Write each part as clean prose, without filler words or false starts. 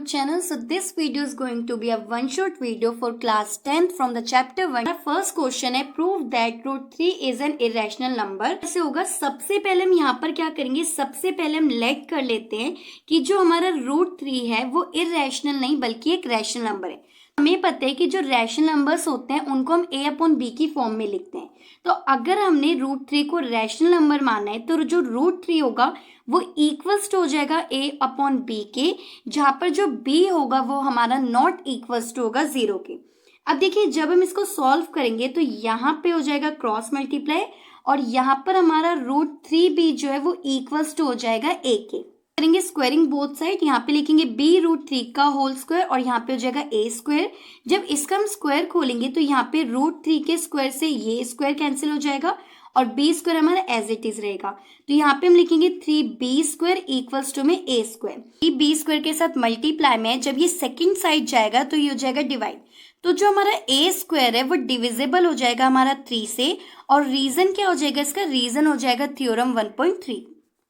YouTube channel. So this video is going to be a one short video for class 10th from the chapter 1. Our first question है prove that root 3 is an irrational number. ऐसे होगा, सबसे पहले हम यहाँ पर क्या करेंगे, सबसे पहले हम लेट कर लेते हैं कि जो हमारा रूट 3 है वो इरेशनल नहीं बल्कि एक रैशनल नंबर है। हमें पता है कि जो रैशनल नंबर्स होते हैं उनको हम a अपॉन बी की फॉर्म में लिखते हैं। तो अगर हमने रूट 3 को रैशनल नंबर माना है तो जो रूट 3 होगा वो इक्वल्स टू हो जाएगा a अपॉन बी के, जहां पर जो b होगा वो हमारा नॉट इक्वल्स टू होगा 0 के। अब देखिए, जब हम इसको सॉल्व करेंगे तो यहाँ पे हो जाएगा क्रॉस मल्टीप्लाई और यहाँ पर हमारा रूट 3b जो है वो इक्वल्स टू हो जाएगा a के। करेंगे स्क्वायरिंग बोथ साइड, यहाँ पे लिखेंगे b रूट 3 का होल स्क्वायर और यहाँ पे हो जाएगा a स्क्वायर। जब इसका हम स्क्वायर खोलेंगे तो यहाँ पे रूट 3 के स्क्वायर से ये स्क्वायर कैंसिल हो जाएगा और b स्क्वायर हमारा एज इट इज रहेगा। तो यहाँ पे हम लिखेंगे 3b स्क्वायर इक्वल्स टू में a स्क्वायर। b स्क्वायर के साथ मल्टीप्लाई में जब ये सेकंड साइड जाएगा तो ये हो जाएगा डिवाइड। तो जो हमारा a स्क्वायर है वो डिविजिबल हो जाएगा हमारा 3 से, और रीजन क्या हो जाएगा इसका, रीजन हो जाएगा थ्योरम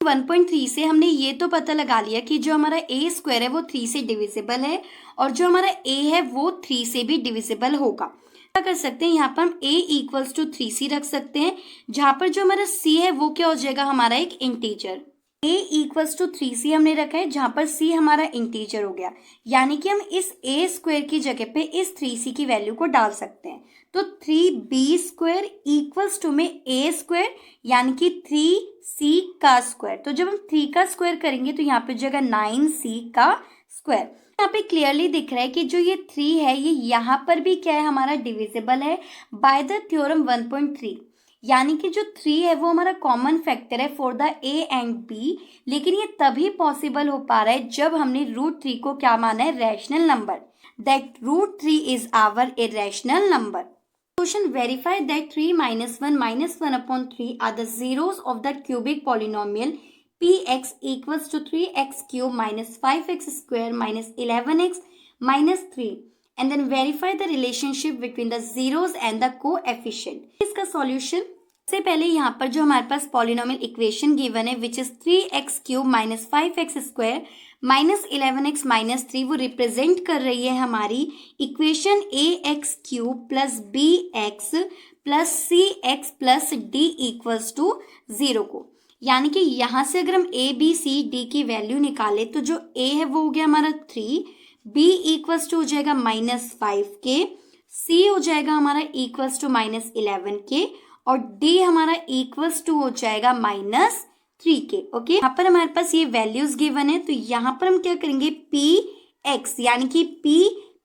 1.3 से हमने ये तो पता लगा लिया कि जो हमारा a स्क्वायर है वो 3 से डिविजिबल है और जो हमारा a है वो 3 से भी डिविजिबल होगा। क्या कर सकते हैं, यहाँ पर हम a इक्वल्स टू 3c रख सकते हैं, जहां पर जो हमारा c है वो क्या हो जाएगा हमारा एक integer. a equals to 3c हमने रखा है जहां पर c हमारा इंटीजर हो गया, यानी कि हम इस a स्क्वायर की जगह पे इस 3c की वैल्यू को डाल सकते हैं। तो 3b स्क्वायर इक्वल्स टू में a स्क्वायर यानी कि 3c का स्क्वायर। तो जब हम 3 का स्क्वायर करेंगे तो यहाँ पे हो जाएगा 9c का स्क्वायर। यहाँ पे क्लियरली दिख रहा है कि जो ये 3 है ये यहाँ पर भी क्या है हमारा डिविजिबल है बाय द थ्योरम 1.3, यानी कि जो 3 है वो हमारा कॉमन फैक्टर है for the a and b। लेकिन ये तभी पॉसिबल हो पा रहा है जब हमने रूट 3 को क्या माना है, rational number. That root 3 is our irrational number. Question: verify that 3 minus 1 upon 3 are the zeros of the cubic polynomial px equals to 3x cube minus 5x square minus 11x minus 3, and then verify the relationship between the zeros and the coefficient. इसका solution, सबसे पहले यहाँ पर जो हमारे पास polynomial equation given है which is 3x cube minus 5x square minus 11x minus 3, वो represent कर रही है हमारी equation ax cube plus bx plus cx plus d equals to 0 को। यानी कि यहाँ से अगर हम a b c d की वैल्यू निकाले तो जो a है वो हो गया हमारा 3, b इक्वल्स टू हो जाएगा माइनस 5 के, c हो जाएगा हमारा इक्वल्स टू माइनस 11 के और d हमारा इक्वल्स टू हो जाएगा माइनस 3 के। ओके, यहाँ पर हमारे पास ये वैल्यूज गिवन है तो यहाँ पर हम क्या करेंगे, px यानी कि p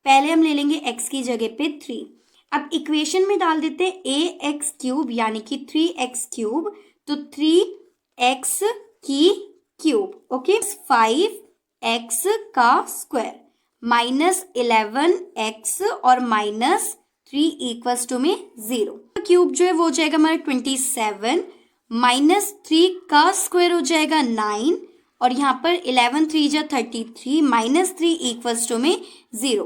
पहले हम ले लेंगे x की जगह पे 3। अब इक्वेशन में डाल देते हैं ax क्यूब यानी कि 3x क्यूब, तो 3x की क्यूब, ओके, 5x का स्क्वायर माइनस 11x और माइनस 3 इक्वल्स टू में 0। क्यूब जो है वो हो जाएगा हमारा 27 माइनस 3 का स्क्वायर हो जाएगा 9 और यहाँ पर 11 3 जा 33 माइनस 3 इक्वल्स टू में 0।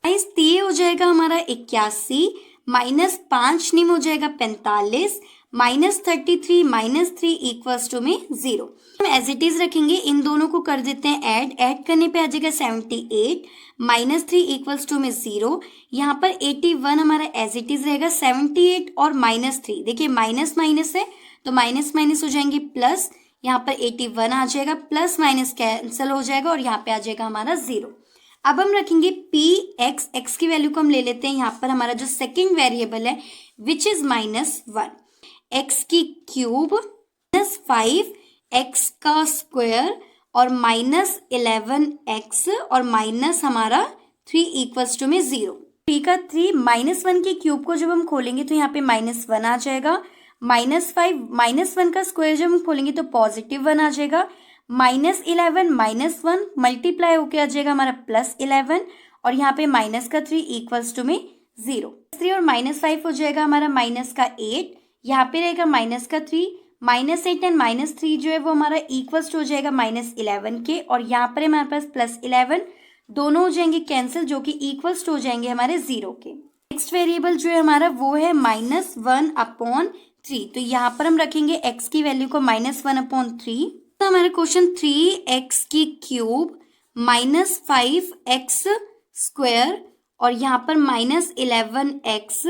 इस 3 हो जाएगा हमारा 81 माइनस 5 निम हो जाएगा 45 माइनस 33 माइनस 3 इक्वल्स टू में 0। हम एज इट इज रखेंगे, इन दोनों को कर देते हैं ऐड करने पे आ जाएगा 78 माइनस 3 इक्वल्स टू में 0। यहाँ पर 81 हमारा एज इट इज रहेगा, 78 और माइनस 3, देखिए माइनस माइनस है तो माइनस माइनस हो जाएंगे प्लस, यहाँ पर 81 आ जाएगा, प्लस माइनस कैंसिल हो जाएगा और यहाँ पे आ जाएगा हमारा 0। अब हम रखेंगे px, x की वैल्यू को हम ले लेते हैं, यहाँ पर हमारा जो सेकंड वेरिएबल है विच इज माइनस 1, x की क्यूब माइनस 5x का स्क्वायर और माइनस 11x और माइनस हमारा 3 इक्वल्स टू में 0। 3 का 3 माइनस 1 की क्यूब को जब हम खोलेंगे तो यहाँ पे माइनस 1 आ जाएगा, माइनस 5 माइनस 1 का स्क्वायर जब हम खोलेंगे तो पॉजिटिव 1 आ जाएगा, माइनस 11 माइनस 1 मल्टीप्लाई होके आ जाएगा हमारा प्लस 11 और यहाँ पे माइनस का 3 इक्वल्स टू में 0। 3 और माइनस 5 हो जाएगा हमारा माइनस का 8, यहाँ पे रहेगा माइनस का 3, माइनस 8 एंड माइनस 3 जो है वो हमारा इक्वल्स टू हो जाएगा माइनस 11 के और यहाँ पर हमारे पास प्लस 11, दोनों हो जाएंगे कैंसिल जो कि इक्वल्स टू हो जाएंगे हमारे 0 के। नेक्स्ट वेरिएबल जो है हमारा वो है माइनस 1 अपॉन 3, तो यहाँ पर हम रखेंगे x की वैल्यू को माइनस 1 अपॉन 3। तो हमारा क्वेश्चन 3x की क्यूब -5x² और यहाँ पर -11x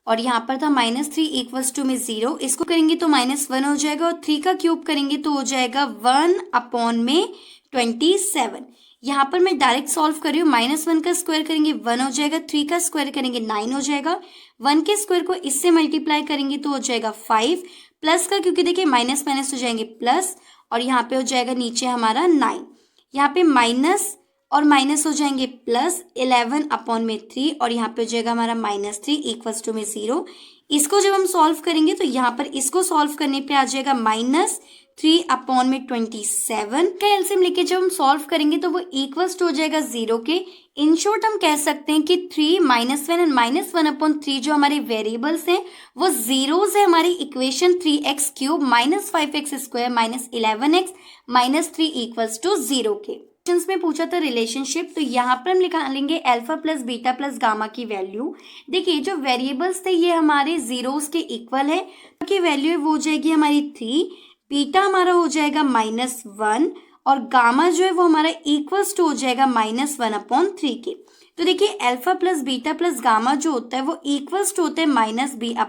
और यहाँ पर था -3 इक्वल्स टू में 0। इसको करेंगे तो -1 हो जाएगा और 3 का क्यूब करेंगे तो हो जाएगा 1/27। यहाँ पर मैं डायरेक्ट सॉल्व कर रही हूँ। -1 का स्क्वायर करेंगे 1 हो जाएगा, 3 का स्क्वायर करेंगे 9 हो जाएगा, 1 के स्क्वायर को इससे मल्टीप्लाई करेंगे तो हो जाएगा 5, प्लस का क्योंकि देखिए माइनस माइनस हो जाएंगे प्लस और यहाँ पे हो जाएगा नीचे हमारा 9। यहाँ पे माइनस और माइनस हो जाएंगे प्लस 11/3 और यहाँ पे हो जाएगा हमारा -3 इक्वल्स टू में 0। इसको जब हम सॉल्व करेंगे तो यहाँ पर इसको सॉल्व करने पे आ जाएगा -3/27 का एलसीएम लेके जब हम सॉल्व करेंगे तो वो इक्वल्स टू हो जाएगा 0 के। इन शॉर्ट हम कह सकते हैं कि 3, -1 एंड -1/3 जो हमारे वेरिएबल्स हैं वो जीरोस है हमारी equation 3x³ -5x² -11x -3 equals to 0 के। क्वेश्चंस में पूछा था रिलेशनशिप, तो यहाँ पर हम निकालेंगे alpha plus beta plus gamma की वैल्यू। देखिए जो वेरिएबल्स थे ये हमारे जीरोस के इक्वल है, की वैल्यू वो हो जाएगी हमारी 3, बीटा हमारा हो जाएगा -1 और गामा जो है वो हमारा इक्वल्स टू हो जाएगा -1/3 के। तो देखिए alpha plus beta plus gamma जो होता है वो इक्वल्स टू होता है -b/a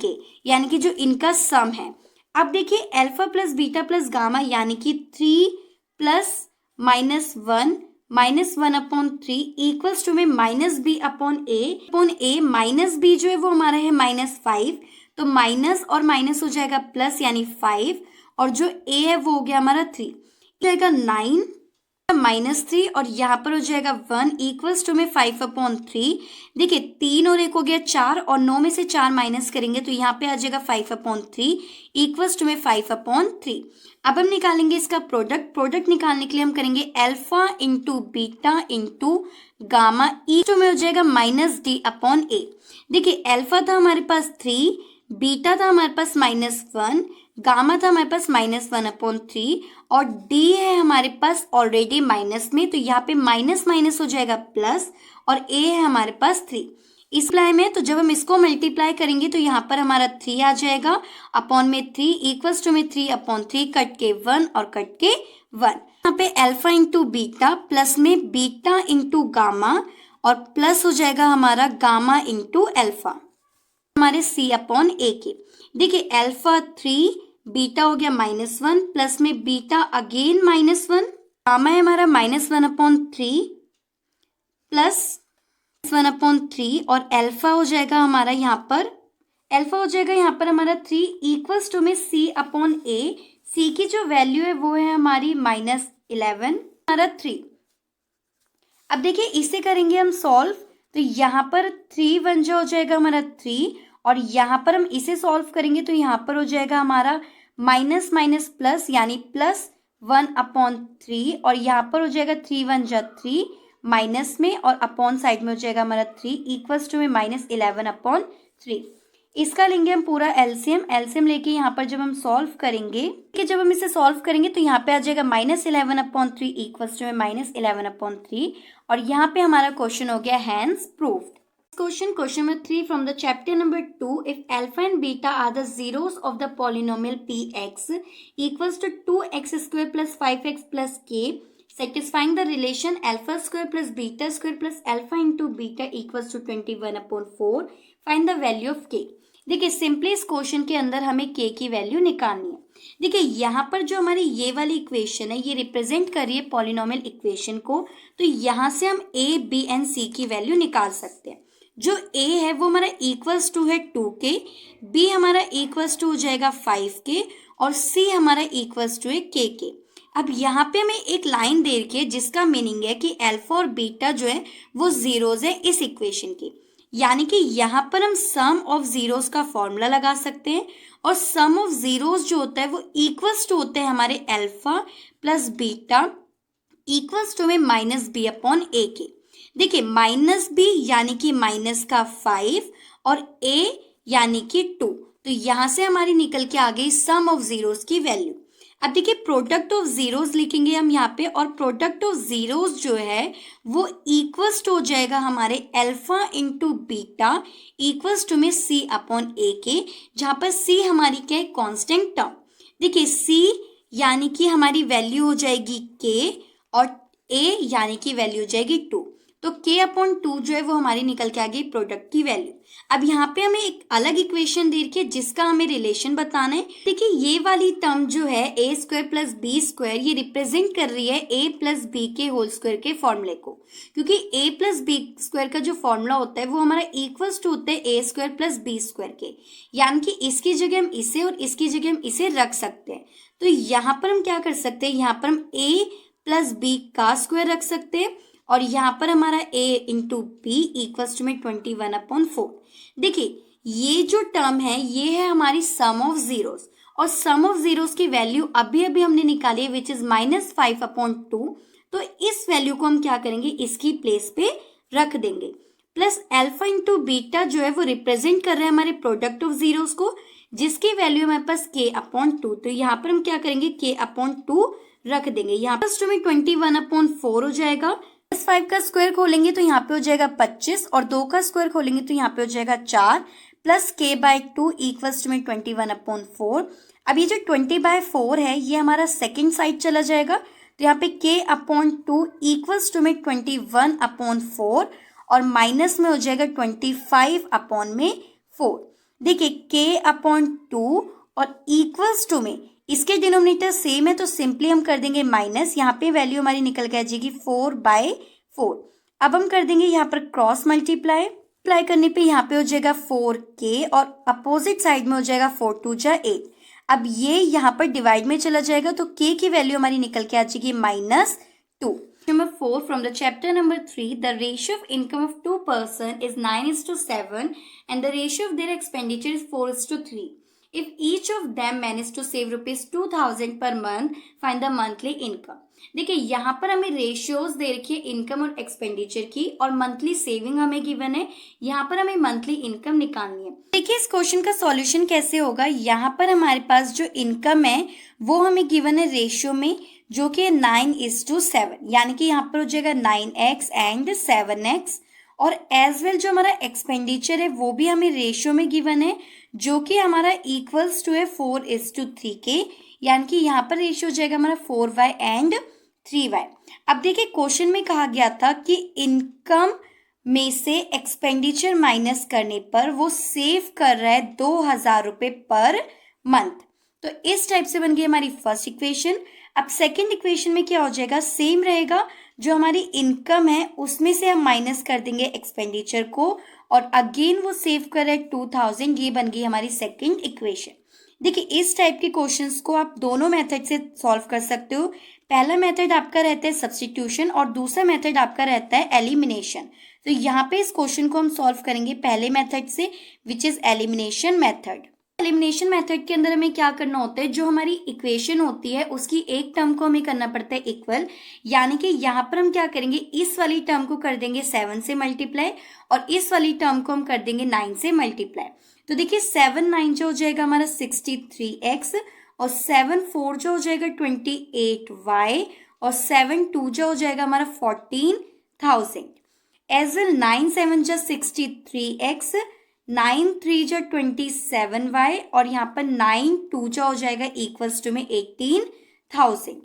के, यानी कि जो इनका सम है। अब देखिए alpha plus beta plus gamma यानी कि 3 प्लस -1 -1/3 इक्वल्स टू में -b/a माइनस b जो है वो हमारा है -5, तो माइनस और माइनस हो जाएगा प्लस यानी 5 और जो a है वो हो गया हमारा 3, जाएगा 9 -3 और यहाँ पर हो जाएगा 1 इक्वल्स टू में 5/3। देखिए 3 और 1 हो गया 4 और 9 में से 4 माइनस करेंगे तो यहाँ पे आ जाएगा 5/3 इक्वल्स टू में 5/3। अब हम निकालेंगे इसका प्रोडक्ट निकालने के लिए हम करेंगे alpha into beta into gamma two में हो जाएगा -d/a। देखिए अल्फा था हमारे पास 3, बीटा था हमारे पास -1, गामा था हमारे पास -1/3 और d है हमारे पास ऑलरेडी माइनस में, तो यहाँ पे माइनस माइनस हो जाएगा प्लस और a है हमारे पास 3 इस प्लाई में। तो जब हम इसको मल्टीप्लाई करेंगे तो यहाँ पर हमारा 3 आ जाएगा अपॉन में 3 इक्वल्स टू में 3/3 कट के 1 और कट के 1। यहाँ पे अल्फा इंटू बीटा प्लस में बीटा इंटू गामा और प्लस हो जाएगा हमारा गामा इंटू अल्फा हमारे c/a के। देखिए अल्फा 3, बीटा हो गया -1 प्लस में बीटा अगेन -1, गामा है हमारा -1/3 प्लस 1/3 और अल्फा हो जाएगा हमारा यहाँ पर हमारा 3 इक्वल्स टू में c/a। c की जो वैल्यू है वो है हमारी -11 हमारा 3। अब देखिए इसे करेंगे हम सॉल्व, तो यहाँ पर 3 1 जो हो जाएगा हमारा 3 और यहाँ पर हम इसे सॉल्व करेंगे तो यहाँ पर हो जाएगा हमारा माइनस माइनस प्लस यानी +1/3 और यहाँ पर हो जाएगा 3 1 जा 3 माइनस में और अपॉन साइड में हो जाएगा हमारा 3 इक्वल्स टू में -11/3। इसका लेंगे हम पूरा एलसीएम लेके यहाँ पर जब हम सॉल्व करेंगे कि जब हम इसे सॉल्व करेंगे तो यहाँ पे आ जाएगा -11/3 इक्वल्स टू में -11/3 और यहाँ पे हमारा क्वेश्चन हो गया hence proved. Question number 3 from the chapter number 2. If alpha and beta are the zeros of the polynomial px equals to 2x square plus 5x plus k, satisfying the relation alpha square plus beta square plus alpha into beta equals to 21/4, find the value of k. देखिए simply इस question के अंदर हमें k की value निकालनी है। देखिए यहाँ पर जो हमारी ये वाली इक्वेशन है ये रिप्रेजेंट कर रही है पॉलिनोमियल इक्वेशन को, तो यहाँ से हम a, b एंड c की वैल्यू निकाल सकते हैं। जो a है वो हमारा इक्वल्स टू है 2 के, b हमारा इक्वल्स टू हो जाएगा 5 के और c हमारा इक्वल्स टू है k के। अब यहाँ पे हमें एक लाइन दे रखी है जिसका मीनिंग है कि अल्फा और बीटा जो है वो जीरोज है इस इक्वेशन की, यानी कि यहाँ पर हम सम ऑफ जीरोज का फॉर्मूला लगा सकते हैं और सम ऑफ जीरोज जो होता है वो इक्वल्स टू होते हैं हमारे alpha plus beta equals to में -b/a के। देखिए -b यानी कि माइनस का 5 और a यानी कि 2, तो यहाँ से हमारी निकल के आ गई सम ऑफ जीरोज की वैल्यू। अब देखिए प्रोडक्ट ऑफ जीरोज लिखेंगे हम यहाँ पे और प्रोडक्ट ऑफ जीरोज जो है वो इक्वल्स टू हो जाएगा हमारे alpha into beta equals to में c/a के, जहाँ पर c हमारी क्या है कांस्टेंट टर्म। देखिए c यानी कि हमारी वैल्यू हो जाएगी k और ए यानी कि वैल्यू हो जाएगी 2। तो k/2 जो है वो हमारी निकल के आ गई प्रोडक्ट की वैल्यू। अब यहाँ पे हमें एक अलग इक्वेशन दे रखी है जिसका हमें रिलेशन बताना है। देखिए ये वाली टर्म जो है a² + b², ये रिप्रेजेंट कर रही है a + b के होल स्क्वायर के फॉर्मूले को, क्योंकि a + b² का जो फॉर्मूला होता है वो हमारा इक्वल्स टू होता है a² + b² के, यानी कि इसकी जगह हम इसे और इसकी जगह हम इसे रख सकते हैं। तो यहाँ पर हम क्या कर सकते हैं, यहाँ पर हम a + b का स्क्वायर रख सकते हैं और यहाँ पर हमारा a × b इक्वल्स टू में 21/4। देखिए ये जो टर्म है ये है हमारी सम ऑफ जीरोस, और सम ऑफ जीरोस की वैल्यू अभी अभी हमने निकाली है विच इज -5/2। तो इस वैल्यू को हम क्या करेंगे, इसकी प्लेस पे रख देंगे। प्लस अल्फा × बीटा जो है वो रिप्रेजेंट कर रहे हैं हमारे प्रोडक्ट ऑफ जीरोस को, जिसकी वैल्यू हमारे पास k/2। तो यहाँ पर हम क्या करेंगे, k/2 रख देंगे। यहाँ पर टू में 21/4 हो जाएगा। 5 का स्क्वायर खोलेंगे तो यहाँ पे हो जाएगा 25, और 2 का स्क्वायर खोलेंगे तो यहाँ पे हो जाएगा 4, प्लस k/2 इक्वल्स टू में 21/4। अब ये जो 20/4 है ये हमारा सेकेंड साइड चला जाएगा, तो यहाँ पे k/2 इक्वल्स टू में 21/4 और माइनस में हो जाएगा 25/4। देखिए k/2 और इक्वल्स टू में इसके डिनोमिनेटर सेम है तो सिंपली हम कर देंगे माइनस, यहाँ पे वैल्यू हमारी निकल के आ जाएगी 4/4। अब हम कर देंगे यहाँ पर क्रॉस मल्टीप्लाई करने पे यहाँ पे हो जाएगा 4k और अपोजिट साइड में हो जाएगा 4 × 2 = 8। अब ये यहाँ पर डिवाइड में चला जाएगा तो k की वैल्यू हमारी निकल के आ जाएगी -2। Number 4 from the chapter number 3, the ratio of income of two person is 9:7 and the ratio of their expenditure is 4:3. If each of them manage to save ₹2,000 per month, find the monthly income. देखिए यहाँ पर हमें ratios दे रखी है income और expenditure की, और monthly saving हमें गिवन है। यहाँ पर हमें मंथली इनकम निकालनी है। देखिए इस क्वेश्चन का सॉल्यूशन कैसे होगा, यहाँ पर हमारे पास जो इनकम है वो हमें गिवन है रेशियो में, जो कि 9:7, यानी कि यहाँ पर हो जाएगा 9x एंड 7x। और एज वेल जो हमारा एक्सपेंडिचर है वो भी हमें रेशियो में गिवन है, जो कि हमारा इक्वल्स टू है 4:3 के, यानी कि यहाँ पर रेशियो हो जाएगा हमारा 4y एंड 3y। अब देखिए क्वेश्चन में कहा गया था कि इनकम में से एक्सपेंडिचर माइनस करने पर वो सेव कर रहा है 2,000 रुपये पर मंथ। तो इस टाइप से बन गई हमारी फर्स्ट इक्वेशन। अब सेकेंड इक्वेशन में क्या हो जाएगा, सेम रहेगा, जो हमारी इनकम है उसमें से हम माइनस कर देंगे एक्सपेंडिचर को, और अगेन वो सेव कर रहे हैं 2,000। ये बन गई हमारी सेकेंड इक्वेशन। देखिए इस टाइप के क्वेश्चंस को आप दोनों मेथड से सॉल्व कर सकते हो। पहला मेथड आपका रहता है सब्स्टिट्यूशन और दूसरा मेथड आपका रहता है एलिमिनेशन। तो यहाँ पे इस क्वेश्चन को हम सॉल्व करेंगे पहले मेथड से, which is elimination method. Elimination method के अंदर हमें क्या करना होता है, जो हमारी इक्वेशन होती है उसकी एक टर्म को हमें करना पड़ता है इक्वल, यानी कि यहाँ पर हम क्या करेंगे, इस वाली टर्म को कर देंगे 7 से मल्टीप्लाई और इस वाली टर्म को हम कर देंगे 9 से मल्टीप्लाई। तो देखिए 7 9 जो हो जाएगा हमारा 63x, और 7 4 जो हो जाएगा 28y, और 7 2 जो हो जाएगा हमारा 14,000। एज वेल 9 7 जो 63x, 9 3 जो 27y, और यहाँ पर 9 2 जो हो जाएगा इक्वल्स टू में 18,000।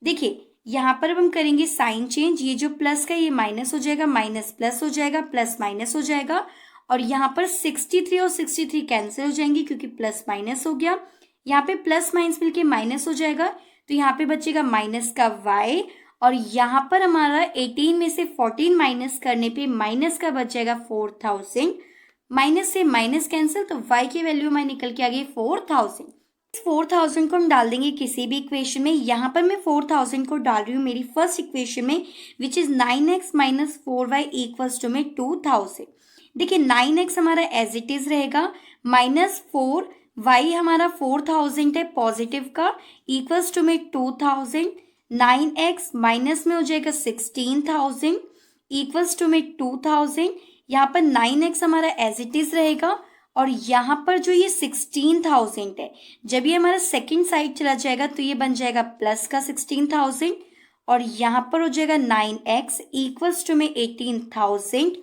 देखिए यहाँ पर अब हम करेंगे साइन चेंज, ये जो प्लस का ये माइनस हो जाएगा, माइनस प्लस हो जाएगा, प्लस माइनस हो जाएगा, और यहाँ पर 63 और 63 कैंसिल हो जाएंगे क्योंकि प्लस माइनस हो गया। यहाँ पे प्लस माइनस मिलके माइनस हो जाएगा, तो यहाँ पे बचेगा माइनस का y, और यहाँ पर हमारा 18 में से 14 माइनस करने पे माइनस का बच जाएगा 4,000। माइनस से माइनस कैंसिल, तो y की वैल्यू हमारी निकल के आ गई 4,000। इस 4,000 को हम डाल देंगे किसी भी इक्वेशन में। यहाँ पर मैं 4,000 को डाल रही हूँ मेरी फर्स्ट इक्वेशन में, which is 9x minus 4y equals to में 2,000। देखिए 9x हमारा एज इट इज रहेगा, माइनस 4y हमारा 4,000 है पॉजिटिव का, इक्वल्स टू में 2,000। 9x माइनस में हो जाएगा 16,000 इक्वल्स टू में 2,000। यहाँ पर 9x हमारा एज इट इज रहेगा, और यहाँ पर जो ये 16,000 है, जब ये हमारा सेकंड साइड चला जाएगा तो ये बन जाएगा प्लस का 16,000, और यहाँ पर हो जाएगा 9x इक्वल्स टू में 18,000।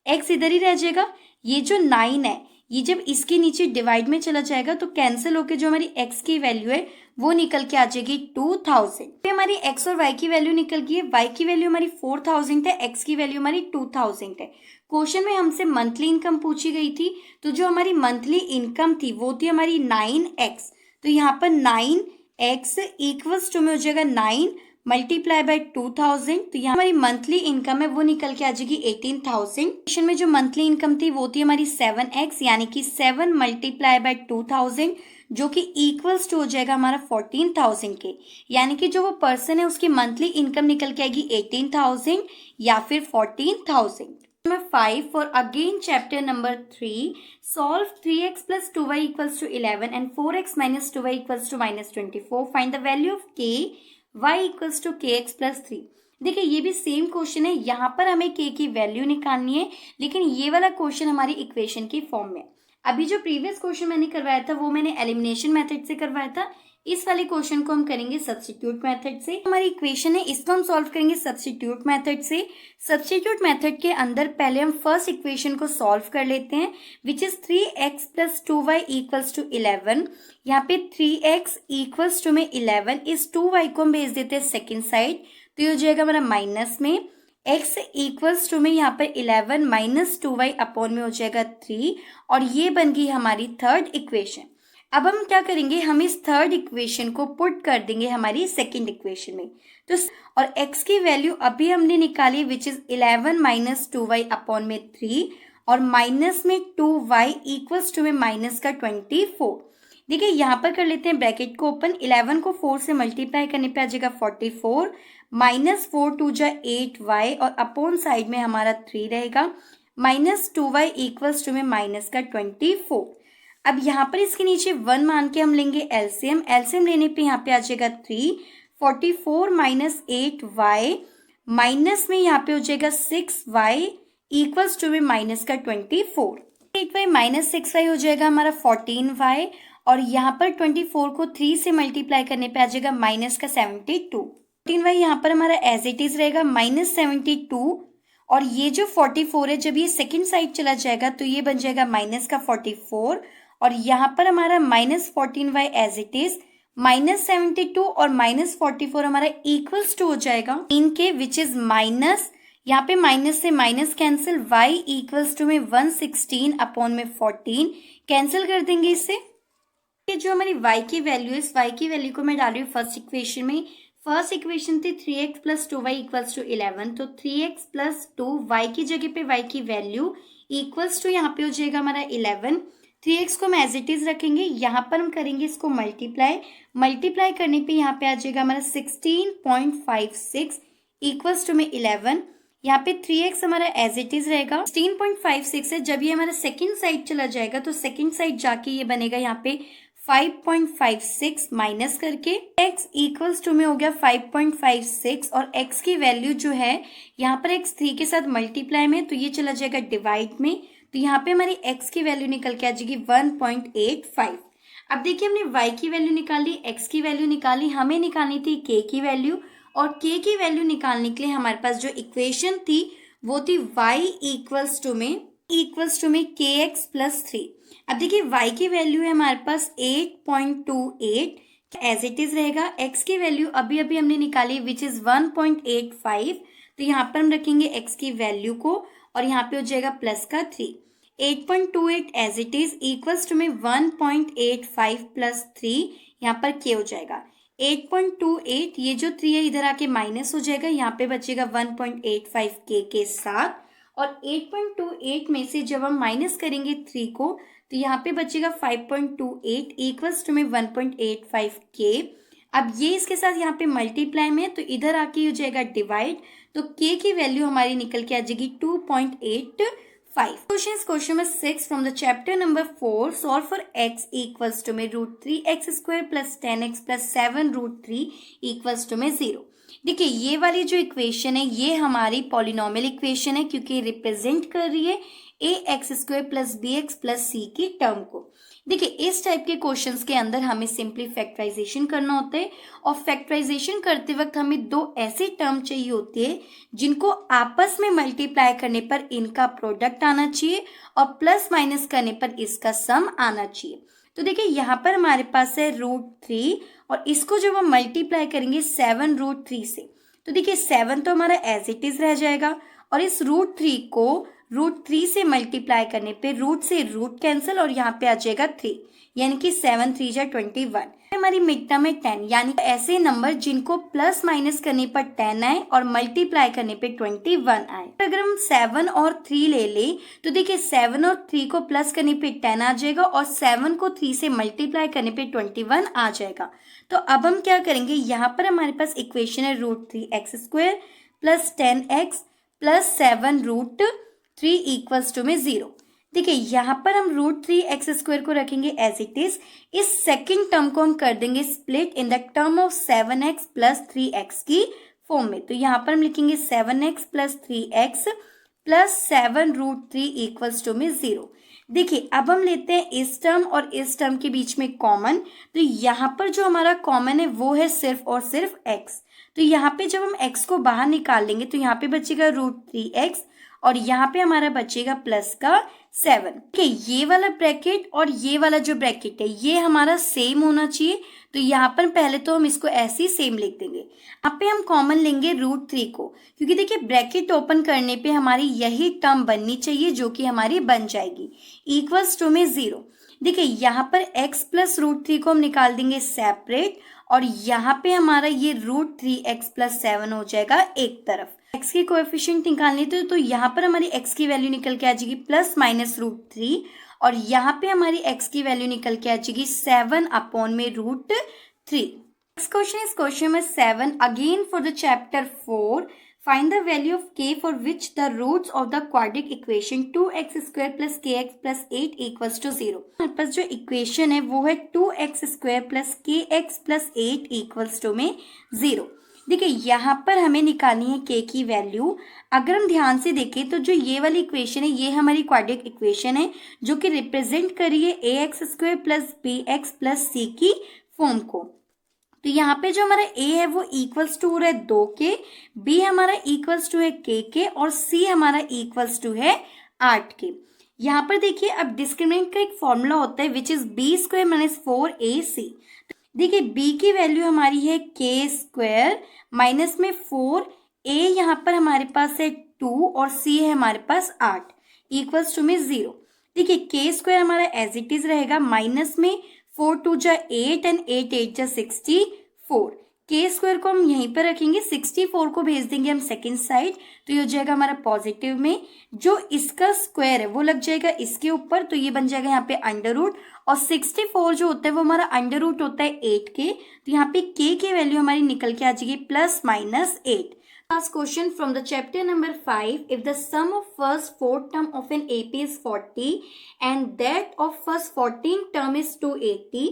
x इधर ही रह जाएगा, ये जो 9 है ये जब इसके नीचे डिवाइड में चला जाएगा तो कैंसिल होकर जो हमारी x की वैल्यू है वो निकल के आ जाएगी 2000। फिर हमारी x और y की वैल्यू निकल गई है। y की वैल्यू हमारी 4000 है, x की वैल्यू हमारी 2000 है। क्वेश्चन में हमसे मंथली इनकम पूछी गई थी, तो जो हमारी मंथली इनकम थी वो थी हमारी 9x। तो यहाँ पर 9x इक्वल्स टू में हो जाएगा 9 मल्टीप्लाई बाय 2000। तो यहाँ हमारी मंथली इनकम है वो निकल के आ जाएगी 18,000। क्वेश्चन में जो मंथली इनकम थी वो थी हमारी 7x, यानी कि 7 मल्टीप्लाई बाय 2000, जो कि इक्वल्स टू हो जाएगा हमारा 14,000 के। यानी कि जो वो पर्सन है उसकी मंथली इनकम निकल के आएगी 18,000 या फिर 14,000। Number 5 for again chapter number 3, solve 3x plus 2y equals to 11 and 4x minus 2y equals to minus 24. Find the value of k, y equals to kx plus 3. देखिए ये भी सेम क्वेश्चन है, यहाँ पर हमें k की value निकालनी है, लेकिन ये वाला क्वेश्चन हमारी इक्वेशन की फॉर्म में। अभी जो प्रीवियस क्वेश्चन मैंने करवाया था वो मैंने एलिमिनेशन मेथड से करवाया था, इस वाले क्वेश्चन को हम करेंगे सब्स्टिट्यूट मेथड से। हमारी इक्वेशन है इसको हम सॉल्व करेंगे सब्स्टिट्यूट मेथड से। सब्स्टिट्यूट मेथड के अंदर पहले हम फर्स्ट इक्वेशन को सॉल्व कर लेते हैं, which is 3x plus 2y equals to 11। यहाँ पे 3x इक्वल्स टू में 11, इस 2y को हम भेज देते हैं सेकेंड साइड, तो ये हो जाएगा हमारा माइनस में। x इक्वल्स टू में यहाँ पर 11 माइनस 2y अपॉन में हो जाएगा 3, और ये बन गई हमारी थर्ड इक्वेशन। अब हम क्या करेंगे, हम इस थर्ड इक्वेशन को पुट कर देंगे हमारी सेकंड इक्वेशन में। तो और x की वैल्यू अभी हमने निकाली which is 11 minus 2y upon में 3, और माइनस में 2y इक्वल्स टू में माइनस का 24। देखिए यहाँ पर कर लेते हैं ब्रैकेट को ओपन, 11 को 4 से मल्टीप्लाई करने पे आ जाएगा 44, माइनस 4 2 जा 8y, और अपॉन साइड में हमारा 3 रहेगा, माइनस 2y इक्वल्स टू में माइनस का 24। अब यहाँ पर इसके नीचे 1 मान के हम लेंगे एलसीएम, एलसीएम लेने पे यहाँ पे आ जाएगा 3, 44 माइनस 8y, माइनस में यहाँ पे हो जाएगा 6y इक्वल्स टू में माइनस का 24। 8y माइनस 6y हो जाएगा हमारा 14y, और यहाँ पर 24 को 3 से मल्टीप्लाई करने पे आ जाएगा माइनस का 72। 14y यहाँ पर हमारा एज इट इज रहेगा माइनस 72, और ये जो 44 है जब ये सेकेंड साइड चला जाएगा तो ये बन जाएगा माइनस का 44, और यहाँ पर हमारा minus 14y as it is, minus 72 और माइनस 44 हमारा इक्वल्स टू हो जाएगा इनके, विच इज माइनस, यहाँ पे माइनस से minus cancel, y equals to में 116 अपॉन में 14 कैंसिल कर देंगे इससे। ये जो हमारी y की वैल्यू है, इस y की वैल्यू को मैं डाल रही हूँ फर्स्ट इक्वेशन में। फर्स्ट इक्वेशन थी 3x plus 2y equals to 11, तो 3x प्लस 2 y की जगह पे y की वैल्यू इक्वल्स टू यहाँ पे हो जाएगा हमारा 11। 3x को हम एज इट इज रखेंगे, यहाँ पर हम करेंगे इसको मल्टीप्लाई करने पे यहाँ पे आ जाएगा हमारा 16.56 इक्वल्स टू में 11। यहाँ पे 3x हमारा एज इट इज रहेगा, 16.56 है, जब ये हमारा सेकेंड साइड चला जाएगा तो सेकेंड साइड जाके ये बनेगा यहाँ पे 5.56 माइनस करके x इक्वल्स टू में हो गया 5.56, और x की वैल्यू जो है यहाँ पर x 3 के साथ मल्टीप्लाई में, तो ये चला जाएगा डिवाइड में, तो यहाँ पे हमारी x की वैल्यू निकल के आ जाएगी 1.85। अब देखिए हमने y की वैल्यू निकाली, x की वैल्यू निकाली, हमें निकालनी थी k की वैल्यू, और k की वैल्यू निकालने के लिए हमारे पास जो इक्वेशन थी वो थी y इक्वल्स टू में kx प्लस 3। अब देखिए y की वैल्यू है हमारे पास 8.28 एज इट इज रहेगा, x की वैल्यू अभी हमने निकाली विच इज 1.85, तो यहाँ पर हम रखेंगे x की वैल्यू को, और यहाँ पे हो जाएगा प्लस का 3। 8.28 as it is equals to में 1.85 प्लस 3, यहाँ पर k हो जाएगा 8.28, ये जो 3 है इधर आके माइनस हो जाएगा, यहाँ पे बचेगा 1.85 k के साथ, और 8.28 में से जब हम माइनस करेंगे 3 को तो यहाँ पे बचेगा 5.28 इक्वल्स टू में 1.85 k। अब ये इसके साथ यहाँ पे मल्टीप्लाई में, तो इधर आके हो जाएगा डिवाइड, तो k की वैल्यू हमारी निकल के आ जाएगी 2.85। Question number 6 from the chapter number 4, solve for x equals to में √3x square plus 10x plus 7 √3 equals to में 0। देखिए ये वाली जो इक्वेशन है ये हमारी पॉलिनोमियल इक्वेशन है, क्योंकि रिप्रेजेंट कर रही है ax square plus bx plus c की टर्म को। देखिए इस टाइप के क्वेश्चंस के अंदर हमें सिंपली फैक्टराइजेशन करना होता है और फैक्टराइजेशन करते वक्त हमें दो ऐसी टर्म चाहिए होती है जिनको आपस में मल्टीप्लाई करने पर इनका प्रोडक्ट आना चाहिए और प्लस माइनस करने पर इसका सम आना चाहिए। तो देखिए यहाँ पर हमारे पास है √3 और इसको जब हम मल्टीप्लाई करेंगे 7√3 से, तो देखिए 7 तो हमारा एज इट इज रह जाएगा और इस √3 को √3 से मल्टीप्लाई करने पे रूट से रूट कैंसिल और यहाँ पे आ जाएगा 3, यानी कि 7 3 जा 21। हमारी मिड टर्म है 10, यानी ऐसे नंबर जिनको प्लस माइनस करने पर 10 आए और मल्टीप्लाई करने पे 21 आए। अगर हम 7 और 3 ले ले तो देखिए 7 और 3 को प्लस करने पे 10 आ जाएगा और 7 को 3 से मल्टीप्लाई करने पे 21 आ जाएगा। तो अब हम क्या करेंगे, यहाँ पर हमारे पास इक्वेशन है √3x² plus 10x plus 7√3 equals to में 0। देखिए यहाँ पर हम √3x² को रखेंगे एज इट इज। इस सेकंड टर्म को हम कर देंगे split in the term of 7x plus 3x की फॉर्म में। तो यहाँ पर हम लिखेंगे 7x plus 3x plus 7√3 equals to में 0। देखिए अब हम लेते हैं इस टर्म और इस टर्म के बीच में कॉमन। तो यहाँ पर जो हमारा कॉमन है वो है सिर्फ और सिर्फ x। तो यहाँ पे जब हम x को बाहर निकाल लेंगे तो यहाँ पे बचेगा √3x और यहाँ पे हमारा बचेगा प्लस का 7। ठीक है, ये वाला ब्रैकेट और ये वाला जो ब्रैकेट है ये हमारा सेम होना चाहिए। तो यहाँ पर पहले तो हम इसको ऐसे ही सेम लिख देंगे। यहाँ पे हम कॉमन लेंगे √3 को, क्योंकि देखिए ब्रैकेट ओपन करने पे हमारी यही टर्म बननी चाहिए जो कि हमारी बन जाएगी इक्वल्स टू में 0। देखिए यहाँ पर x प्लस √3 को हम निकाल देंगे सेपरेट और यहाँ पे हमारा ये √3x प्लस 7 हो जाएगा एक तरफ। x के कोएफिशिएंट निकालने तो यहाँ पर हमारी x की वैल्यू निकल के आ जाएगी प्लस माइनस √3 और यहाँ पे हमारी x की वैल्यू निकल के आ जाएगी 7 अपॉन में √3। Next question is question number 7 again for the chapter 4। Find the value of k for which the roots of the quadratic equation 2x² plus kx plus 8 equals to 0। हमारे पास जो equation है वो है 2x² plus kx plus 8 equals to में 0। देखिए यहाँ पर हमें निकालनी है k की वैल्यू। अगर हम ध्यान से देखें तो जो ये वाली इक्वेशन है ये हमारी क्वाड्रेटिक इक्वेशन है जो कि रिप्रेजेंट करी है ax² plus bx plus c की फॉर्म को। तो यहाँ पे जो हमारा a है वो इक्वल्स टू हो रहा है 2 के, b हमारा इक्वल्स टू है k के और c हमारा इक्वल्स टू है 8 के। यहाँ पर देखिए अब डिस्क्रिमिनेंट का एक फॉर्मूला होता है which is b² minus 4ac। देखिए b की वैल्यू हमारी है k² माइनस में 4, a यहाँ पर हमारे पास है 2 और c है हमारे पास 8 इक्वल्स टू में 0। देखिए k² हमारा एज इट इज रहेगा माइनस में 4 2 जा 8 एंड 8 8 जा 64। k² को हम यहीं पर रखेंगे, 64 को भेज देंगे हम सेकेंड साइड तो ये हो जाएगा हमारा पॉजिटिव में। जो इसका स्क्वायर है वो लग जाएगा इसके ऊपर तो ये बन जाएगा यहाँ पे अंडर रूट और 64 जो होता है वो हमारा अंडर रूट होता है 8 के। तो यहाँ पे k की वैल्यू हमारी निकल के आ जाएगी plus minus 8। Last question from the chapter number 5. If the sum of first 4 term of an AP is 40 and that of first 14 term is 280,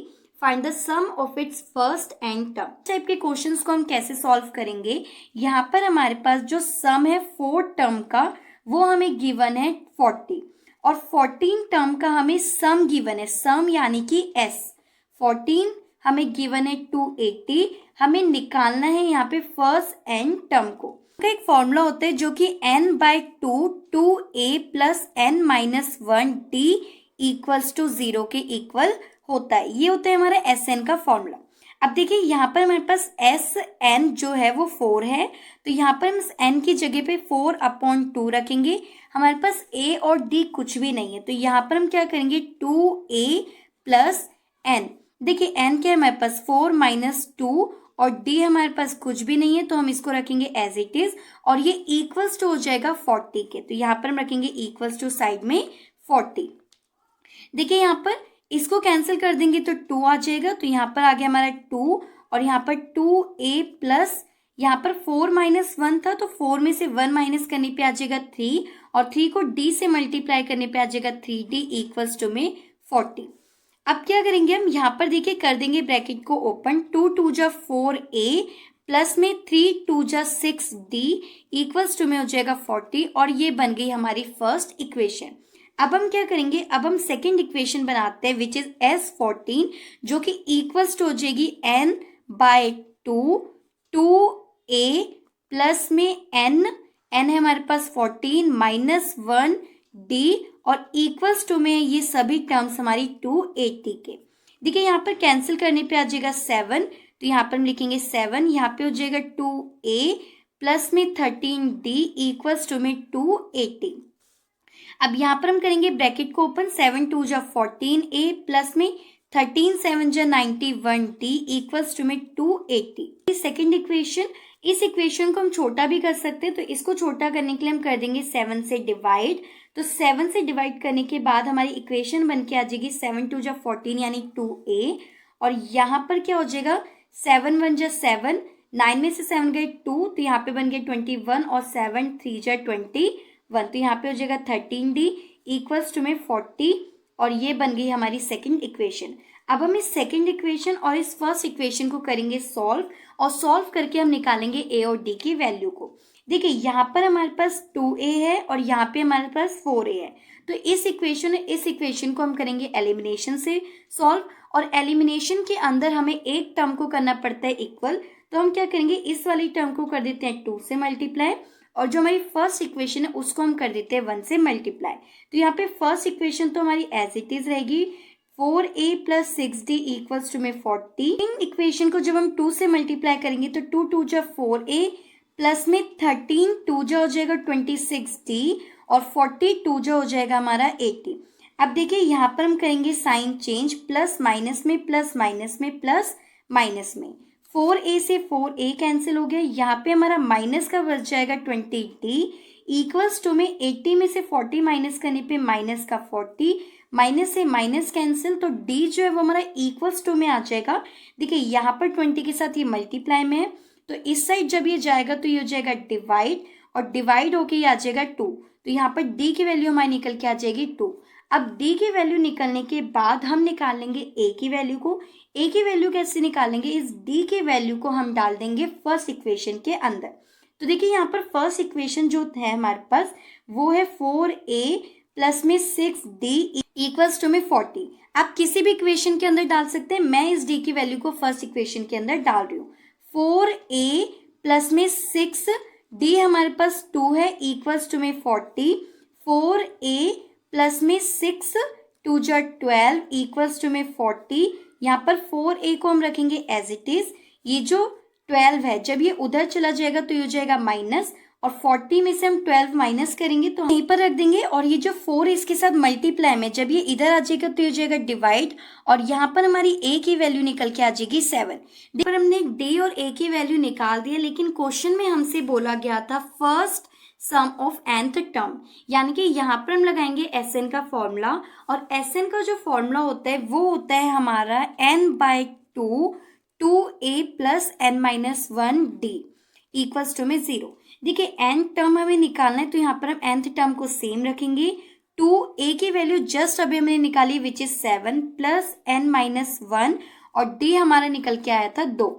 find the sum of its first and term. Type के questions को हम कैसे solve करेंगे, यहाँ पर हमारे पास जो सम है 4 टर्म का वो हमें गिवन है 40 और 14 टर्म का हमें सम गिवन है, सम यानी कि s। 14 हमें गिवन है 280, हमें निकालना है यहाँ पे फर्स्ट एन टर्म को। का एक फॉर्मूला होता है जो कि n/2 2a plus n-1d equals to 0 के इक्वल होता है। ये होता है हमारा Sn का फॉर्मूला। अब देखिए यहाँ पर हमारे पास Sn जो है वो 4 है तो यहाँ पर हम n की जगह पे 4/2 रखेंगे। हमारे पास a और d कुछ भी नहीं है तो यहाँ पर हम क्या करेंगे 2a प्लस n। देखिए n क्या है हमारे पास 4 माइनस 2 और d हमारे पास कुछ भी नहीं है तो हम इसको रखेंगे एज इट इज और ये इक्वल्स टू हो जाएगा 40 के। तो यहाँ पर हम रखेंगे इक्वल्स टू साइड में 40। देखिए यहाँ पर इसको कैंसिल कर देंगे तो 2 आ जाएगा तो यहाँ पर आ गया हमारा 2 और यहाँ पर 2a प्लस यहाँ पर 4 माइनस 1 था तो 4 में से 1 माइनस करने पे आ जाएगा 3 और 3 को d से मल्टीप्लाई करने पे आ जाएगा 3d इक्वल्स टू में 40। अब क्या करेंगे हम यहाँ पर देखिए कर देंगे ब्रैकेट को ओपन, 2 2 जा 4a प्लस में 3 2 जा 6d इक्वल्स टू में हो जाएगा 40 और ये बन गई हमारी फर्स्ट इक्वेशन। अब हम क्या करेंगे, अब हम सेकेंड इक्वेशन बनाते हैं विच इज S14 जो कि इक्वल्स टू हो जाएगी n/2 2a प्लस में n है हमारे पास 14 माइनस 1d और इक्वल्स टू में ये सभी टर्म्स हमारी 280 के। देखिए यहाँ पर कैंसिल करने पे आ जाएगा 7, तो यहाँ पर हम लिखेंगे 7, यहाँ पे हो जाएगा 2a प्लस में 13d इक्वल्स टू में 280। अब यहाँ पर हम करेंगे ब्रैकेट को ओपन, 7 2 जा 14a प्लस में 13 7 जा 91d इक्वल्स टू में 280। सेकेंड इक्वेशन, इस इक्वेशन को हम छोटा भी कर सकते हैं, तो इसको छोटा करने के लिए हम कर देंगे 7 से डिवाइड। तो 7 से डिवाइड करने के बाद हमारी इक्वेशन बन के आ जाएगी 7 2 जा 14 यानी 2a, और यहाँ पर क्या हो जाएगा 7 1 जा 7, 9 में से 7 गए 2, तो यहाँ पे बन गया 21 और 7 3 जा 21, तो यहाँ पे हो जाएगा 13d इक्वल्स टू में 40, और ये बन गई हमारी सेकंड इक्वेशन। अब हम इस सेकंड इक्वेशन और इस फर्स्ट इक्वेशन को करेंगे सॉल्व, और सॉल्व करके हम निकालेंगे a और d की वैल्यू को। देखिए यहाँ पर हमारे पास 2a है और यहाँ पे हमारे पास 4a है, तो इस इक्वेशन को हम करेंगे एलिमिनेशन से सॉल्व, और एलिमिनेशन के अंदर हमें एक टर्म को करना पड़ता है इक्वल, तो हम क्या करेंगे इस वाली टर्म को कर देते हैं 2 से मल्टीप्लाई, और जो हमारी फर्स्ट इक्वेशन है उसको हम कर देते हैं 1 से मल्टीप्लाई। तो यहाँ पे फर्स्ट इक्वेशन तो हमारी एज इट इज रहेगी 4a plus 6d equals to में 40। इक्वेशन को जब हम 2 से मल्टीप्लाई करेंगे तो 2 2 जा 4a प्लस में 13 2 जा हो जाएगा 26d और 42 जा हो जाएगा हमारा 80। अब देखिए यहाँ पर हम करेंगे साइन चेंज, प्लस माइनस में प्लस माइनस में प्लस माइनस में, 4a से 4a कैंसिल हो गया, यहाँ पे हमारा माइनस का बच जाएगा 20d इक्वल्स टू में 80 में से 40 माइनस करने पे माइनस का 40, माइनस से माइनस कैंसिल, तो d जो है वो हमारा इक्वल्स टू में आ जाएगा। देखिए यहाँ पर 20 के साथ ये मल्टीप्लाई में है, तो इस साइड जब ये जाएगा तो ये हो जाएगा डिवाइड, और डिवाइड होके ये आ जाएगा 2, तो यहाँ पर d की वैल्यू हमारी निकल के आ जाएगी 2। अब d की वैल्यू निकलने के बाद हम निकाल लेंगे a की वैल्यू को। a की वैल्यू कैसे निकालेंगे, इस d की वैल्यू को हम डाल देंगे फर्स्ट इक्वेशन के अंदर। तो देखिए यहाँ पर फर्स्ट इक्वेशन जो है हमारे पास वो है 4a प्लस में 6d इक्वल्स टू में 40। आप किसी भी इक्वेशन के अंदर डाल सकते हैं, मैं इस d की वैल्यू को फर्स्ट इक्वेशन के अंदर डाल रही हूँ। 4a प्लस में 6d हमारे पास 2 है इक्वल्स टू में 40, 4a प्लस में 6 2 जा 12 इक्वल्स टू में 40। यहाँ पर 4a को हम रखेंगे एज इट इज, ये जो 12 है जब ये उधर चला जाएगा तो ये हो जाएगा माइनस, और 40 में से हम 12 माइनस करेंगे तो यहीं पर रख देंगे, और ये जो 4 इसके साथ मल्टीप्लाई में जब ये इधर आ जाएगा तो ये हो जाएगा डिवाइड, और यहाँ पर हमारी a की वैल्यू निकल के आ जाएगी 7। पर हमने d और a की वैल्यू निकाल दी है, लेकिन क्वेश्चन में हमसे बोला गया था first sum of nth term, यानी कि यहाँ पर हम लगाएंगे Sn का फॉर्मूला, और Sn का जो फॉर्मूला होता है वो होता है हमारा n/2 2a plus n-1d equals to में 0। देखिए n टर्म हमें निकालना है, तो यहाँ पर हम nth टर्म को सेम रखेंगे। 2a की वैल्यू जस्ट अभी हमने निकाली विच इज 7 प्लस n-1, और d हमारा निकल के आया था 2।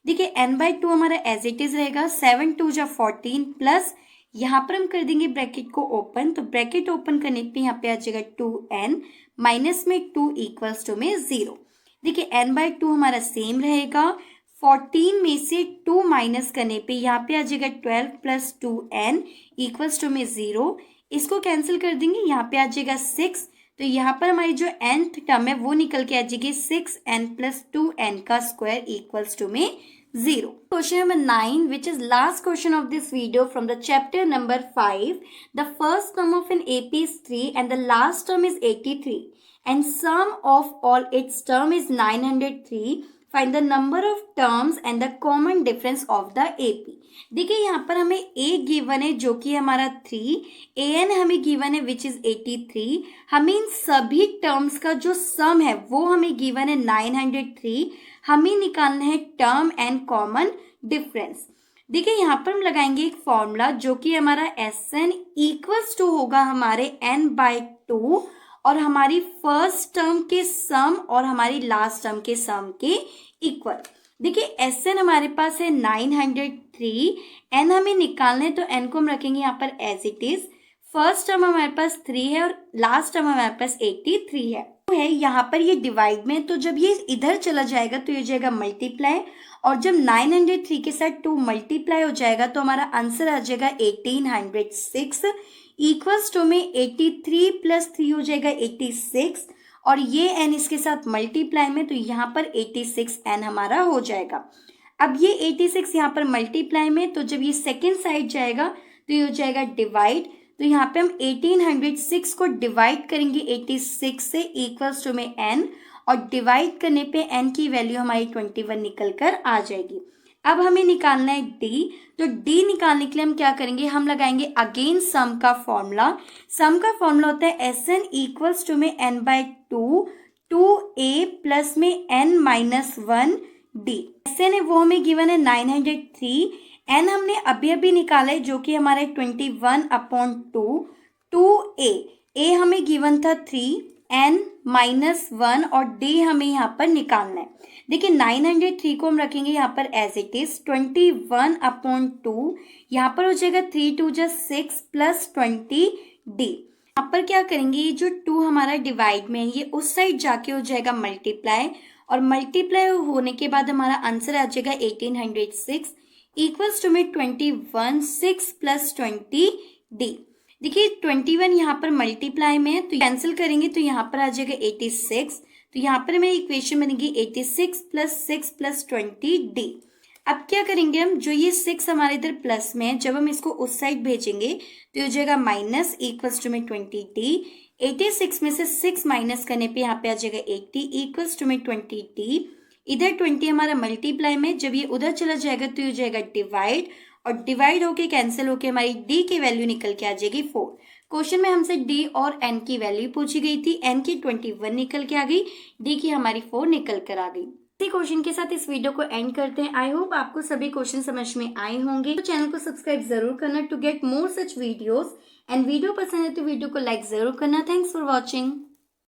देखिए n/2 हमारा एज इट इज रहेगा, 7 2 जा 14 प्लस यहाँ पर हम कर देंगे ब्रैकेट को ओपन, तो ब्रैकेट ओपन करने पे यहाँ पे आ जाएगा 2n माइनस में 2 इक्वल्स टू में 0। देखिए n/2 हमारा सेम रहेगा, 14 में से 2 माइनस करने पे यहाँ पे आ जाएगा 12 प्लस 2n इक्वल्स टू में 0। इसको कैंसिल कर देंगे, यहाँ पे आ जाएगा 6, तो यहाँ पर हमारी जो nth टर्म है वो निकल के आ जाएगी 6n प्लस 2n का स्क्वायर इक्वल्स टू में 0. Question number 9, which is last question of this video from the chapter number 5. The first term of an AP is 3 and the last term is 83 and sum of all its term is 903. Find the number of terms and the common difference of the AP. देखिए यहाँ पर हमें a given है जो कि हमारा 3, an हमें given है विच इज 83, हमें इन सभी टर्म्स का जो सम है वो हमें गिवन है 903, हमें निकालना है टर्म एंड कॉमन डिफरेंस। देखिए यहाँ पर हम लगाएंगे एक फॉर्मूला जो कि हमारा Sn इक्वल्स टू होगा हमारे n/2 और हमारी फर्स्ट टर्म के सम और हमारी लास्ट टर्म के सम के इक्वल। देखिए Sn हमारे पास है 903, n हमें निकालना है तो n को हम रखेंगे यहाँ पर as it is, first term हमारे पास 3 है और लास्ट टर्म हमारे पास 83 है यहाँ पर ये डिवाइड में, तो जब ये इधर चला जाएगा तो ये हो जाएगा मल्टीप्लाई, और जब 903 के साथ 2 मल्टीप्लाई हो जाएगा तो हमारा आंसर आ जाएगा 1806 इक्वल्स टू में 83 प्लस 3 हो जाएगा 86, और ये n इसके साथ मल्टीप्लाई में, तो यहाँ पर 86n हमारा हो जाएगा। अब ये 86 यहाँ पर मल्टीप्लाई में, तो जब ये सेकेंड साइड जाएगा तो ये हो जाएगा डिवाइड, तो यहाँ पे हम 1806 को डिवाइड करेंगे 86 से इक्वल्स टू में n, और डिवाइड करने पे n की वैल्यू हमारी 21 निकल कर आ जाएगी। अब हमें निकालना है d, तो d निकालने के लिए हम क्या करेंगे, हम लगाएंगे अगेन सम का फॉर्मूला। सम का फॉर्मूला होता है Sn इक्वल्स टू में n/2 2a प्लस में n-1 d। Sn है वो हमें गिवन है 903, n हमने अभी अभी निकाला है जो कि हमारा 21/2, 2a हमें गिवन था 3, n-1 और d हमें यहाँ पर निकालना है। देखिए 903 को हम रखेंगे यहाँ पर एज इट इज, 21/2 यहाँ पर हो जाएगा 3 2 6 प्लस 20d। यहाँ पर क्या करेंगे, ये जो 2 हमारा डिवाइड में है ये उस साइड जाके हो जाएगा मल्टीप्लाई, और मल्टीप्लाई होने के बाद हमारा आंसर आ जाएगा 1806 इक्वल्स टू में 21 6 प्लस 20d। देखिए 21 यहाँ पर मल्टीप्लाई में है तो कैंसिल करेंगे तो यहाँ पर आ जाएगा 86, तो यहाँ पर हमें इक्वेशन बनेगी 86 प्लस 6 प्लस 20d। अब क्या करेंगे हम, जो ये 6 हमारे इधर प्लस में है, जब हम इसको उस साइड भेजेंगे तो हो जाएगा माइनस इक्वल्स टू में 20d। 86 में से 6 माइनस करने पे यहाँ पे आ जाएगा 80 इक्वल्स टू में 20d। इधर 20 हमारा मल्टीप्लाई में, जब ये उधर चला जाएगा तो ये हो जाएगा डिवाइड, और डिवाइड होके कैंसिल होके हमारी d की वैल्यू निकल के आ जाएगी 4। क्वेश्चन में हमसे d और n की वैल्यू पूछी गई थी, n की 21 निकल के आ गई, d की हमारी 4 निकल कर आ गई। इसी क्वेश्चन के साथ इस वीडियो को एंड करते हैं। आई होप आपको सभी क्वेश्चन समझ में आए होंगे, तो चैनल को सब्सक्राइब जरूर करना to get more such videos, and video पसंद है तो वीडियो को लाइक जरूर करना। Thanks for watching.